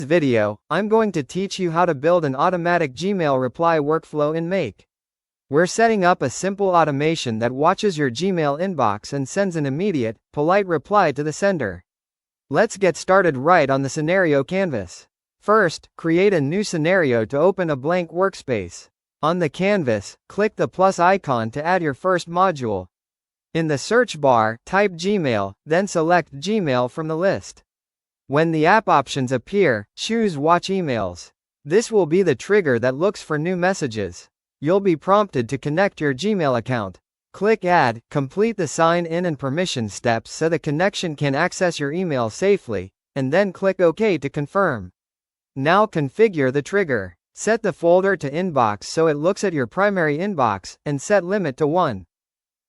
this video, I'm going to teach you how to build an automatic Gmail reply workflow in Make. We're setting up a simple automation that watches your Gmail inbox and sends an immediate, polite reply to the sender. Let's get started right on the scenario canvas. First, create a new scenario to open a blank workspace. On the canvas, click the plus icon to add your first module. In the search bar, type Gmail, then select Gmail from the list. When the app options appear, choose Watch Emails. This will be the trigger that looks for new messages. You'll be prompted to connect your Gmail account. Click Add, complete the sign in and permission steps so the connection can access your email safely, and then click OK to confirm. Now configure the trigger. Set the folder to Inbox so it looks at your primary inbox, and set limit to 1.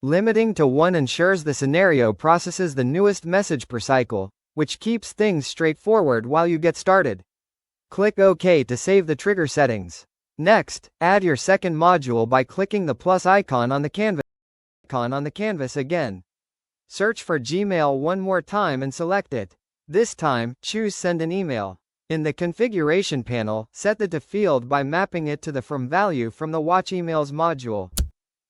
Limiting to 1 ensures the scenario processes the newest message per cycle, which keeps things straightforward while you get started. Click OK to save the trigger settings. Next, add your second module by clicking the plus icon on the canvas again. Search for Gmail one more time and select it. This time, choose Send an Email. In the configuration panel, set the to field by mapping it to the From value from the Watch Emails module.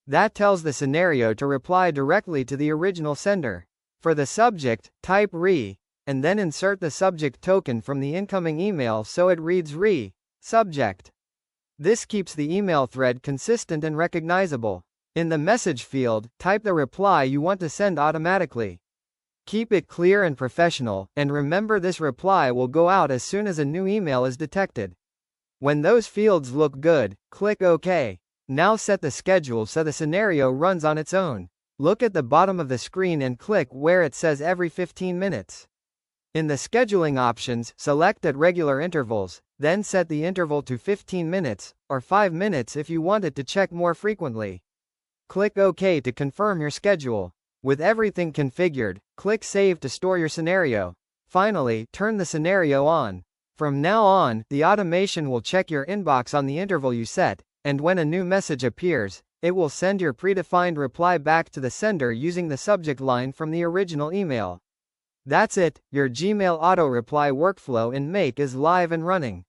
That tells the scenario to reply directly to the original sender. For the subject, type RE, and then insert the subject token from the incoming email so it reads RE, subject. This keeps the email thread consistent and recognizable. In the message field, type the reply you want to send automatically. Keep it clear and professional, and remember this reply will go out as soon as a new email is detected. When those fields look good, click OK. Now set the schedule so the scenario runs on its own. Look at the bottom of the screen and click where it says every 15 minutes. In the scheduling options, select at regular intervals, then set the interval to 15 minutes, or 5 minutes if you want it to check more frequently. Click OK to confirm your schedule. With everything configured, click Save to store your scenario. Finally, turn the scenario on. From now on, the automation will check your inbox on the interval you set, and when a new message appears, it will send your predefined reply back to the sender using the subject line from the original email. That's it, your Gmail auto reply workflow in Make is live and running.